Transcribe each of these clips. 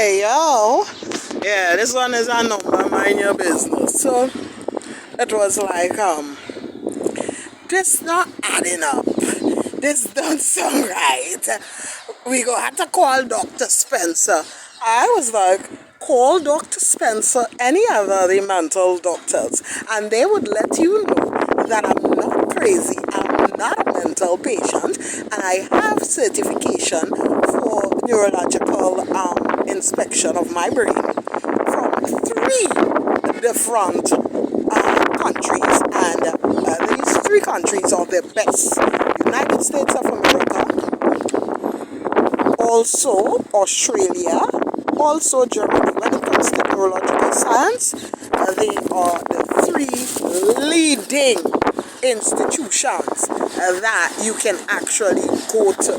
Hey yo, yeah, this one is a number, mind your business. So it was like, this not adding up. This don't sound right. We go have to call Dr. Spencer. I was like, call Dr. Spencer, any other the mental doctors, and they would let you know that I'm not crazy, I'm not a mental patient, and I have certification for neurological inspection of my brain from 3 different countries, and these 3 countries are the best: United States of America, also Australia, also Germany. When it comes to neurological science, they are the 3 leading institutions that you can actually go to.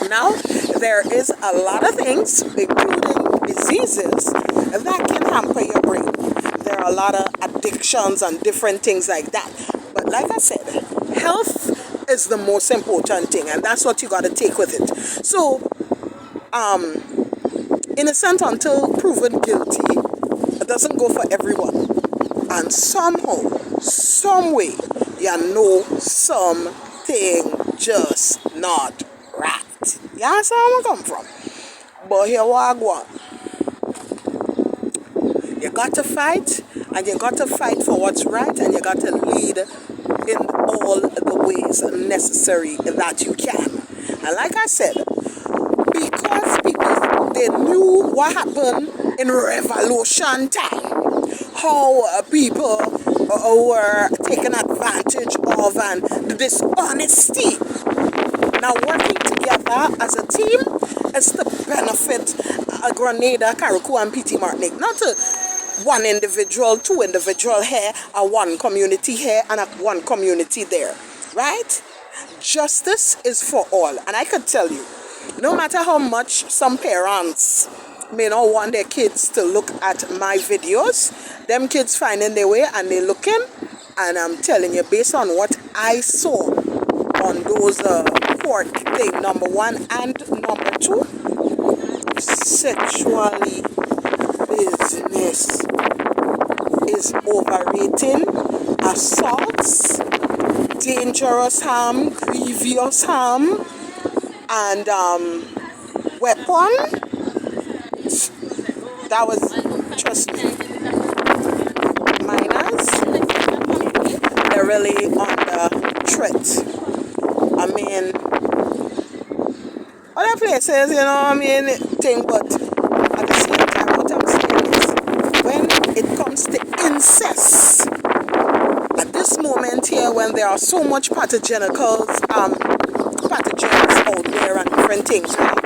Now, there is a lot of things, including diseases, that can hamper your brain. There are a lot of addictions and different things like that. But like I said, health is the most important thing, and that's what you got to take with it. So, innocent until proven guilty, it doesn't go for everyone. And somehow, some way, you know something just not right. You understand where I come from? But here what I want. You got to fight, and you got to fight for what's right, and you got to lead in all the ways necessary that you can. And like I said, because people, they knew what happened in revolution time, how people were taken advantage of, and the dishonesty. Now working together as a team is to benefit Grenada, Carriacou, and PT Martinique. Not to one individual, 2 individual here, a 1 community here, and a 1 community there. Right? Justice is for all. And I could tell you, no matter how much some parents may not want their kids to look at my videos, them kids finding their way and they looking, and I'm telling you, based on what I saw on those court thing, number 1 and number 2, sexually business is overrating, assaults, dangerous harm, grievous harm, and weapon. That was, trust me, minors, they're really on the threat. I mean, other places, thing, but at the same time, what I'm saying is, when it comes to incest, at this moment here, when there are so much pathogens out there and different things, right?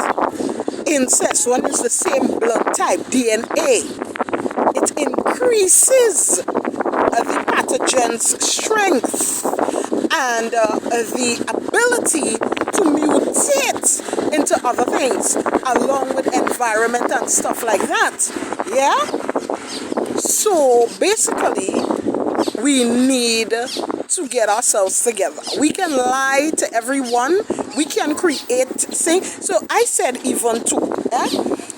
Incest, when it's the same blood type, DNA, it increases the pathogen's strength and the ability to mutate into other things, along with environment and stuff like that. Yeah? So basically, we need to get ourselves together. We can lie to everyone. We can create things. So I said even to,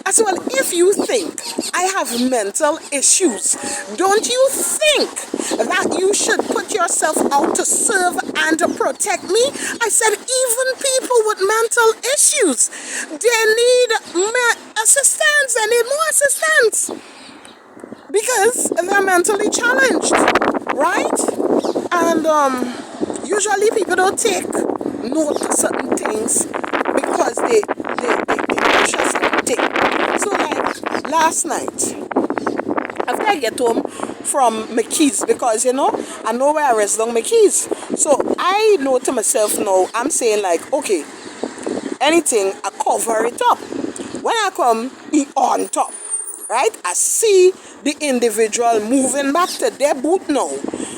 as well, if you think I have mental issues, don't you think that you should put yourself out to serve and to protect me? I said even people with mental issues, they need assistance. They need more assistance because they're mentally challenged, right? And usually people don't take note of certain things because they push a certain thing. So like last night, after I get home from McKees, because I know where I rest down McKees. So I know to myself now, I'm saying like, okay, anything, I cover it up. When I come, be on top. Right? I see the individual moving back to their boot now.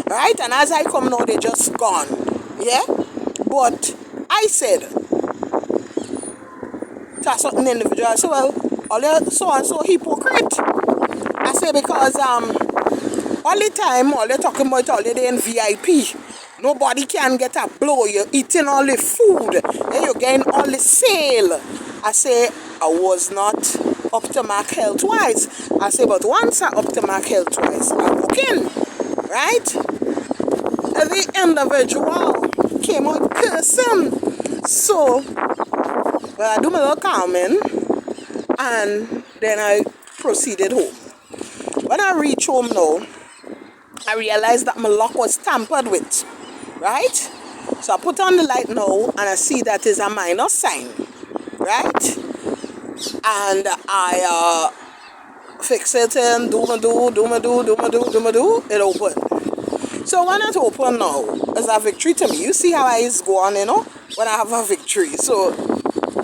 Right? And as I come now, they just gone. Yeah? But I said to a certain individual, I said, well, all you so and so hypocrite. I say because all the time, all you're talking about all the day in VIP. Nobody can get a blow. You're eating all the food. And you're getting all the sale. I say I was not up to mark health-wise. I say, but once I up to mark health-wise, I'm okay, right? The individual came out cursing. So, well, I do my little calming, and then I proceeded home. When I reach home now, I realized that my lock was tampered with, right? So I put on the light now, and I see that is a minus sign, right? And I fix it and do, it opened. So when it opened now, it's a victory to me. You see how I is go on, you know, when I have a victory. So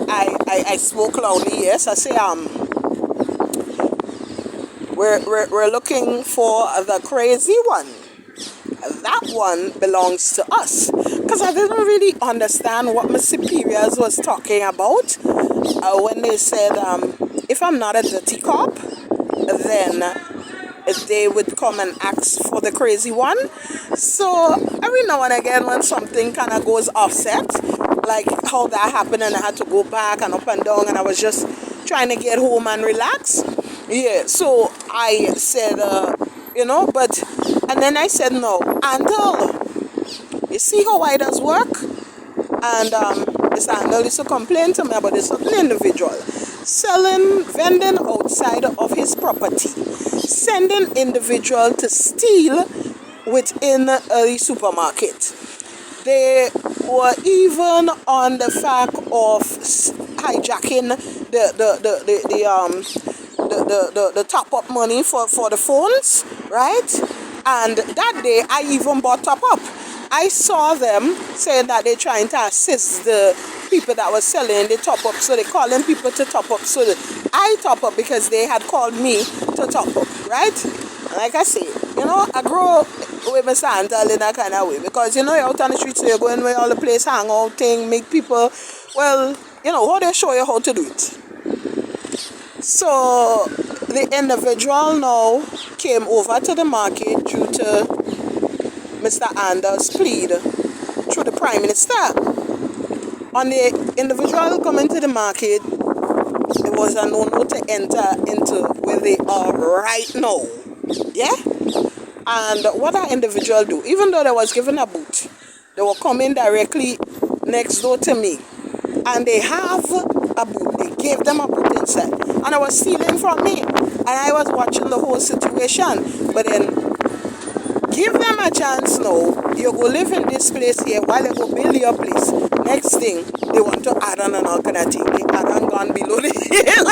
I spoke loudly, yes. I say, we're looking for the crazy one. That one belongs to us. Because I didn't really understand what my superiors was talking about when they said, if I'm not a dirty cop, then they would come and ask for the crazy one. So every now and again when something kind of goes offset, like how that happened and I had to go back and up and down and I was just trying to get home and relax. Yeah, so I said, you know, and then I said, no, Andal, you see how I does work? And this Andal used to complain to me about this certain individual vending outside of his property, sending individual to steal within the supermarket. They were even on the fact of hijacking the top-up money for the phones, right? And that day, I even bought top-up. I saw them saying that they're trying to assist the people that were selling the top-up, so they're calling people to top-up. So I top-up because they had called me to top-up, right? And like I say, you know, I grow with my Santa in that kind of way because, you know, you're out on the street, so you're going where all the place hang out, thing, make people, well, you know, how they show you how to do it. So the individual now came over to the market due to Mr. Anders' plead through the Prime Minister. On the individual coming to the market, it was a no-no to enter into where they are right now. Yeah? And what that individual do, even though they was given a boot, they were coming directly next door to me. And they have a boot. They gave them a boot inside. And I was stealing from me. And I was watching the whole situation. But then, give them a chance now. You go live in this place here while they go build your place. Next thing, they want to add on an alternative. They add on gone below the hill.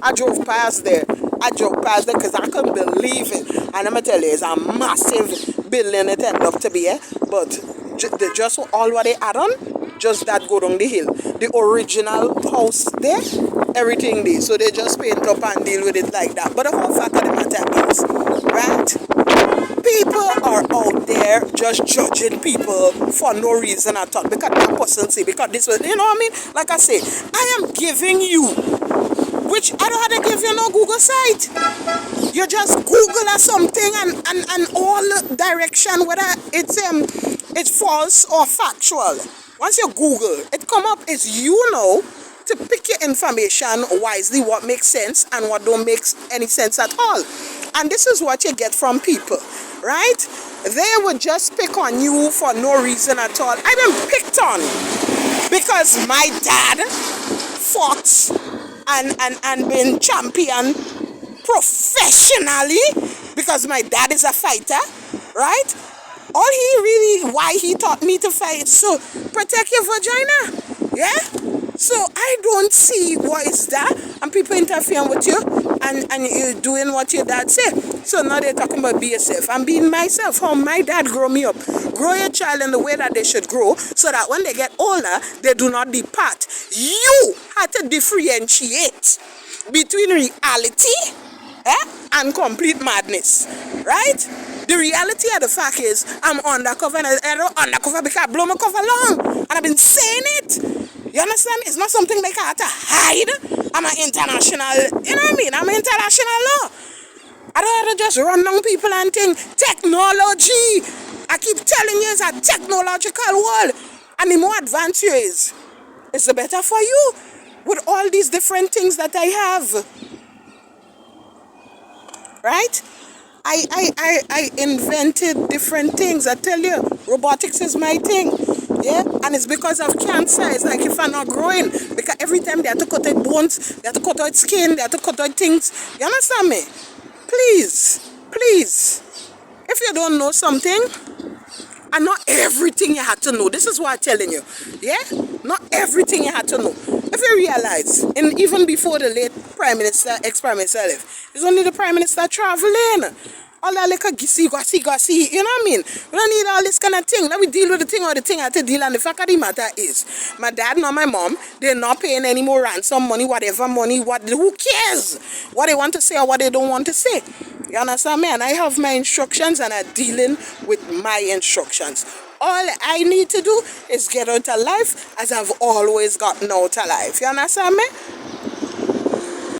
I drove past there because I couldn't believe it. And I'm going to tell you, it's a massive building it ended up to be, but just all what they add on, just that go down the hill. The original house there, everything there. So they just paint up and deal with it like that. But the whole fact of the matter is, right? People are out there just judging people for no reason at all. Because that person say, because this was, you know what I mean? Like I say, I am giving you, which I don't have to give you no Google site. You just Google or something and all direction, whether it's false or factual. Once you Google, it come up, it's you know to pick your information wisely, what makes sense and what don't make any sense at all. And this is what you get from people, right? They would just pick on you for no reason at all. I've been picked on because my dad fought and been champion professionally because my dad is a fighter, right? Why he taught me to fight, so protect your vagina, yeah? So I don't see what is that, and people interfering with you, and you're doing what your dad said. So now they're talking about be yourself. I'm being myself, how my dad grew me up. Grow your child in the way that they should grow, so that when they get older, they do not depart. You had to differentiate between reality and complete madness, right? The reality of the fact is, I'm undercover, and I don't undercover because I blow my cover long, and I've been saying it. You understand? It's not something like I have to hide. I'm an international, you know what I mean? I'm an international law. I don't have to just run down people and think, technology. I keep telling you it's a technological world. And the more advanced you is, it's the better for you. with all these different things that I have, right? I invented different things. I tell you, robotics is my thing. Yeah, and it's because of cancer. It's like if I'm not growing, because every time they have to cut out bones, they have to cut out skin, they have to cut out things. You understand me? Please, please, if you don't know something, and not everything you had to know. This is what I'm telling you. Yeah? Not everything you had to know. If you realize, and even before the late Prime Minister, ex-Prime Minister left, it's only the Prime Minister traveling. All that like a gossy, you know what I mean? We don't need all this kind of thing. Let me deal with the thing or the thing I have to deal. And the fact of the matter is, my dad nor my mom, they're not paying any more ransom money, whatever money, who cares? What they want to say or what they don't want to say. You understand me? And I have my instructions and I'm dealing with my instructions. All I need to do is get out of life as I've always gotten out of life. You understand me?